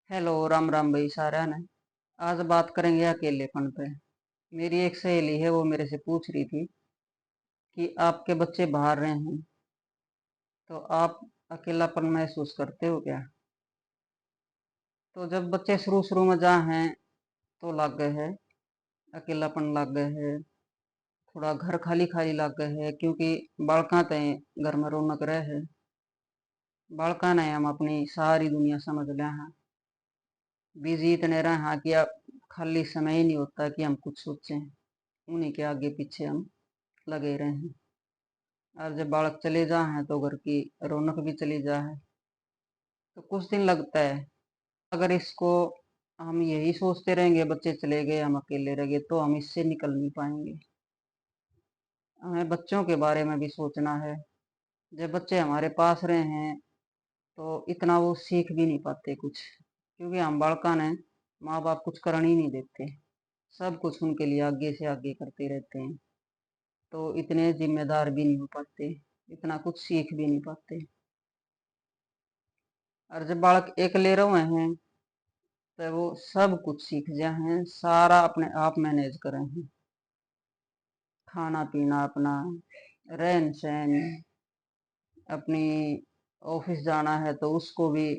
Hello, Ram Ram भाई सारा ने। आज बात करेंगे अकेलेपन पे। मेरी एक सहेली है, वो मेरे से पूछ रही थी कि आपके बच्चे बाहर रहे हैं तो आप अकेलापन महसूस करते हो क्या। तो जब बच्चे शुरू शुरू में जा हैं तो लग गए है, अकेलापन लग गए है, थोड़ा घर खाली खाली लग गए है, क्योंकि बालका तय घर में रौनक रहे है। बालका ने हम अपनी सारी दुनिया समझ लिया हैं, बिजी इतने रहे हैं कि अब खाली समय ही नहीं होता कि हम कुछ सोचें। उन्हीं के आगे पीछे हम लगे रहे हैं। और जब बालक चले जा है तो घर की रौनक भी चली जा है, तो कुछ दिन लगता है। अगर इसको हम यही सोचते रहेंगे, बच्चे चले गए हम अकेले रह गए, तो हम इससे निकल नहीं पाएंगे। हमें बच्चों के बारे में भी सोचना है। जब बच्चे हमारे पास रहे हैं तो इतना वो सीख भी नहीं पाते कुछ, क्योंकि हम बालका ने माँ बाप कुछ करने ही नहीं देते। सब कुछ उनके लिए आगे से आगे करते रहते हैं, तो इतने जिम्मेदार भी नहीं हो पाते, इतना कुछ सीख भी नहीं पाते। और जब बालक अकेले रहे हैं तो वो सब कुछ सीख जाए हैं, सारा अपने आप मैनेज करें हैं। खाना पीना अपना, रहन सहन, अपनी ऑफिस जाना है तो उसको भी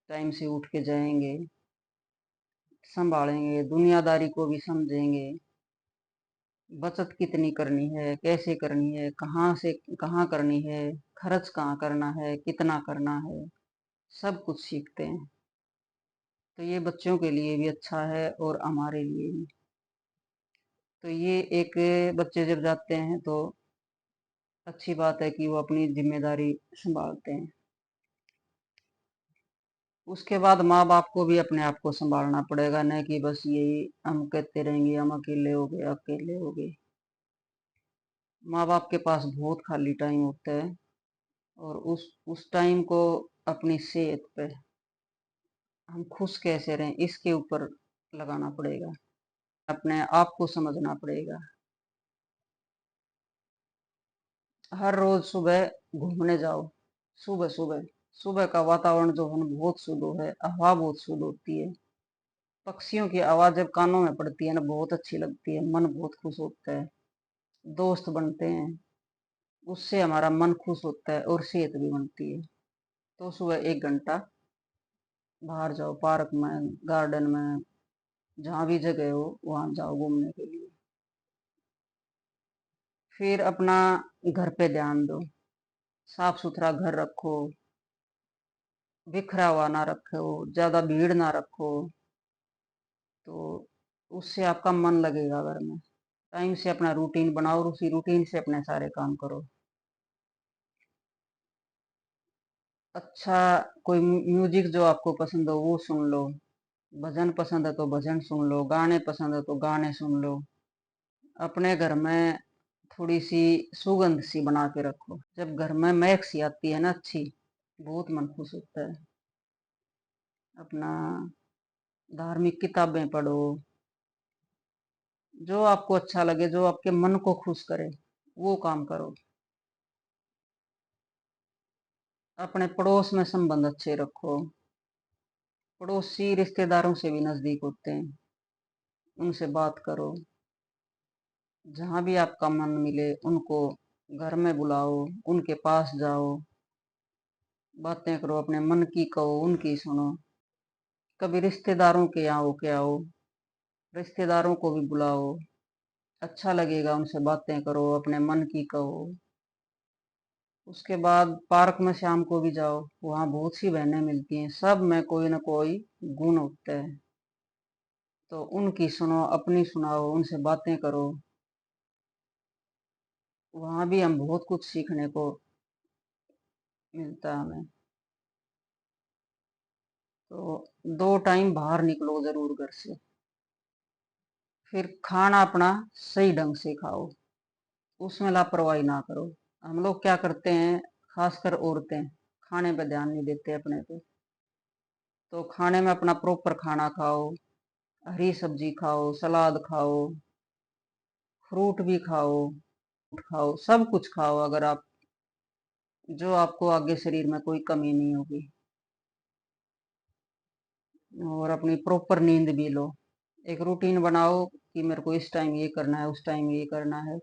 टाइम से उठ के जाएंगे, संभालेंगे, दुनियादारी को भी समझेंगे। बचत कितनी करनी है, कैसे करनी है, कहाँ से कहाँ करनी है, खर्च कहाँ करना है, कितना करना है, सब कुछ सीखते हैं। तो ये बच्चों के लिए भी अच्छा है और हमारे लिए भी। तो ये एक, बच्चे जब जाते हैं तो अच्छी बात है कि वो अपनी जिम्मेदारी संभालते हैं। उसके बाद माँ बाप को भी अपने आप को संभालना पड़ेगा, न कि बस यही हम कहते रहेंगे हम अकेले हो गए अकेले हो गए। माँ बाप के पास बहुत खाली टाइम होता है, और उस टाइम को अपनी सेहत पे, हम खुश कैसे रहें इसके ऊपर लगाना पड़ेगा। अपने आप को समझना पड़ेगा। हर रोज सुबह घूमने जाओ। सुबह सुबह सुबह का वातावरण जो है ना बहुत शुद्ध है, हवा बहुत शुद्ध होती है। पक्षियों की आवाज जब कानों में पड़ती है ना बहुत अच्छी लगती है, मन बहुत खुश होता है। दोस्त बनते हैं, उससे हमारा मन खुश होता है और सेहत भी बनती है। तो सुबह 1 घंटा बाहर जाओ, पार्क में, गार्डन में, जहाँ भी जगह हो वहां जाओ घूमने के लिए। फिर अपना घर पे ध्यान दो, साफ सुथरा घर रखो, बिखरा हुआ ना रखो, ज्यादा भीड़ ना रखो, तो उससे आपका मन लगेगा घर में। टाइम से अपना रूटीन बनाओ और उसी रूटीन से अपने सारे काम करो। अच्छा, कोई म्यूजिक जो आपको पसंद हो वो सुन लो। भजन पसंद है तो भजन सुन लो, गाने पसंद है तो गाने सुन लो। अपने घर में थोड़ी सी सुगंध सी बना के रखो। जब घर में महक सी आती है ना अच्छी, बहुत मन खुश होता है। अपना धार्मिक किताबें पढ़ो, जो आपको अच्छा लगे, जो आपके मन को खुश करे वो काम करो। अपने पड़ोस में संबंध अच्छे रखो। पड़ोसी रिश्तेदारों से भी नजदीक होते हैं, उनसे बात करो। जहां भी आपका मन मिले उनको घर में बुलाओ, उनके पास जाओ, बातें करो, अपने मन की कहो, उनकी सुनो। कभी रिश्तेदारों के यहाँ होके आओ, रिश्तेदारों को भी बुलाओ, अच्छा लगेगा, उनसे बातें करो, अपने मन की कहो। उसके बाद पार्क में शाम को भी जाओ, वहाँ बहुत सी बहनें मिलती हैं, सब में कोई ना कोई गुण होता है, तो उनकी सुनो, अपनी सुनाओ, उनसे बातें करो। वहाँ भी हम बहुत कुछ सीखने को मिलता है हमें। तो 2 टाइम बाहर निकलो जरूर घर से। फिर खाना अपना सही ढंग से खाओ, उसमें लापरवाही ना करो। हम लोग क्या करते हैं, खासकर औरतें खाने पर ध्यान नहीं देते अपने पे। तो खाने में अपना प्रॉपर खाना खाओ, हरी सब्जी खाओ, सलाद खाओ, फ्रूट भी खाओ, खाओ, सब कुछ खाओ। अगर आप, जो आपको आगे शरीर में कोई कमी नहीं होगी। और अपनी प्रॉपर नींद भी लो। एक रूटीन बनाओ कि मेरे को इस टाइम ये करना है, उस टाइम ये करना है,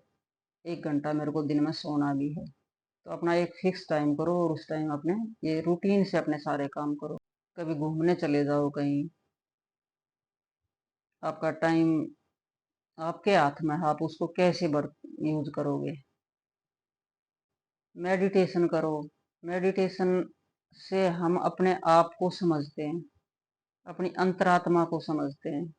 1 घंटा मेरे को दिन में सोना भी है। तो अपना एक फिक्स टाइम करो और उस टाइम अपने ये रूटीन से अपने सारे काम करो। कभी घूमने चले जाओ कहीं, आपका टाइम आपके हाथ में है, आप उसको कैसे यूज करोगे। मेडिटेशन करो। मेडिटेशन से हम अपने आप को समझते हैं, अपनी अंतरात्मा को समझते हैं।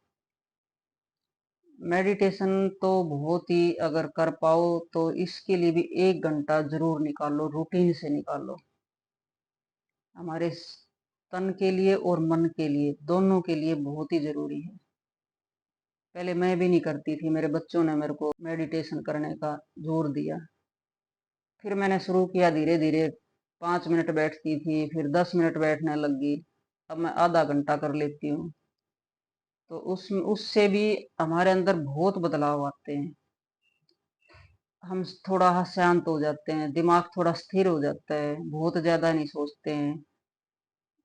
मेडिटेशन तो बहुत ही अगर कर पाओ तो इसके लिए भी 1 घंटा जरूर निकालो, रूटीन से निकालो। हमारे तन के लिए और मन के लिए, दोनों के लिए बहुत ही जरूरी है। पहले मैं भी नहीं करती थी, मेरे बच्चों ने मेरे को मेडिटेशन करने का जोर दिया, फिर मैंने शुरू किया धीरे धीरे। 5 मिनट बैठती थी, फिर 10 मिनट बैठने लग गई, अब मैं आधा घंटा कर लेती हूँ। तो उससे भी हमारे अंदर बहुत बदलाव आते हैं। हम थोड़ा शांत हो जाते हैं, दिमाग थोड़ा स्थिर हो जाता है, बहुत ज्यादा नहीं सोचते हैं,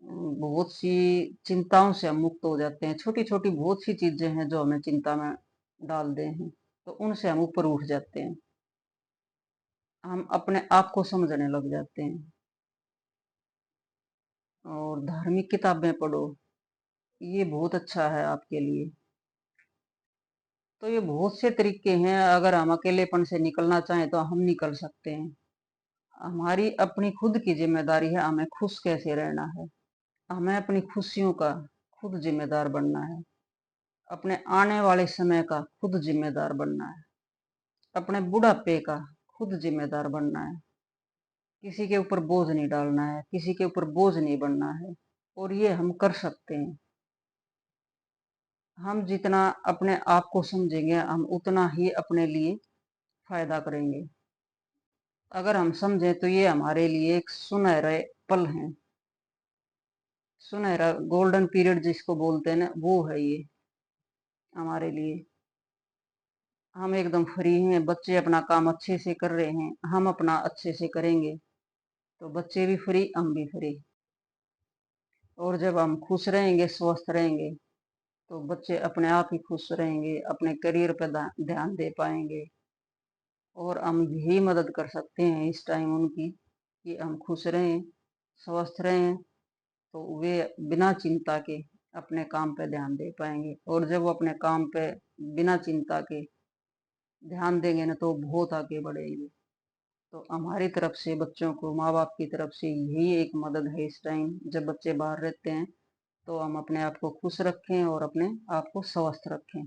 बहुत सी चिंताओं से हम मुक्त हो जाते हैं। छोटी छोटी बहुत सी चीजें हैं जो हमें चिंता में डाल दे हैं, तो उनसे हम ऊपर उठ जाते हैं, हम अपने आप को समझने लग जाते हैं। और धार्मिक किताबें पढ़ो, ये बहुत अच्छा है आपके लिए। तो ये बहुत से तरीके हैं, अगर हम अकेलेपन से निकलना चाहें तो हम निकल सकते हैं। हमारी अपनी खुद की जिम्मेदारी है, हमें खुश कैसे रहना है। हमें अपनी खुशियों का खुद जिम्मेदार बनना है, अपने आने वाले समय का खुद जिम्मेदार बनना है, अपने बुढ़ापे का खुद जिम्मेदार बनना है। किसी के ऊपर बोझ नहीं डालना है, किसी के ऊपर बोझ नहीं बनना है। और ये हम कर सकते हैं। हम जितना अपने आप को समझेंगे, हम उतना ही अपने लिए फायदा करेंगे। अगर हम समझें तो ये हमारे लिए एक सुनहरे पल हैं, सुनहरा गोल्डन पीरियड जिसको बोलते हैं ना, वो है ये हमारे लिए। हम एकदम फ्री हैं, बच्चे अपना काम अच्छे से कर रहे हैं, हम अपना अच्छे से करेंगे तो बच्चे भी फ्री, हम भी फ्री। और जब हम खुश रहेंगे, स्वस्थ रहेंगे, तो बच्चे अपने आप ही खुश रहेंगे, अपने करियर पर ध्यान दे पाएंगे। और हम यही मदद कर सकते हैं इस टाइम उनकी, कि हम खुश रहें, स्वस्थ रहें, तो वे बिना चिंता के अपने काम पे ध्यान दे पाएंगे। और जब वो अपने काम पे बिना चिंता के ध्यान देंगे ना, तो बहुत आगे बढ़ेंगे। तो हमारी तरफ से बच्चों को, माँ बाप की तरफ से यही एक मदद है इस टाइम जब बच्चे बाहर रहते हैं, तो हम अपने आप को खुश रखें और अपने आप को स्वस्थ रखें,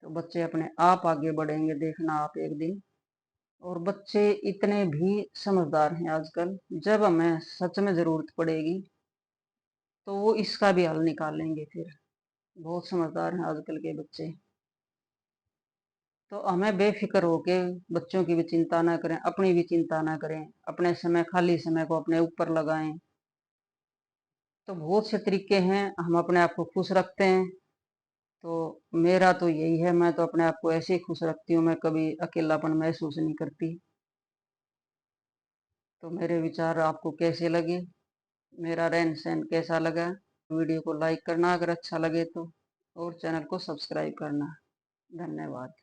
तो बच्चे अपने आप आगे बढ़ेंगे, देखना आप एक दिन। और बच्चे इतने भी समझदार हैं आजकल, जब हमें सच में जरूरत पड़ेगी तो वो इसका भी हल निकालेंगे। फिर बहुत समझदार हैं आजकल के बच्चे। तो हमें बेफिक्र होके बच्चों की भी चिंता ना करें, अपनी भी चिंता ना करें, अपने समय, खाली समय को अपने ऊपर लगाएं। तो बहुत से तरीके हैं, हम अपने आप को खुश रखते हैं। तो मेरा तो यही है, मैं तो अपने आप को ऐसे ही खुश रखती हूँ, मैं कभी अकेलापन महसूस नहीं करती। तो मेरे विचार आपको कैसे लगे, मेरा रहन सहन कैसा लगा, वीडियो को लाइक करना अगर अच्छा लगे तो, और चैनल को सब्सक्राइब करना। धन्यवाद।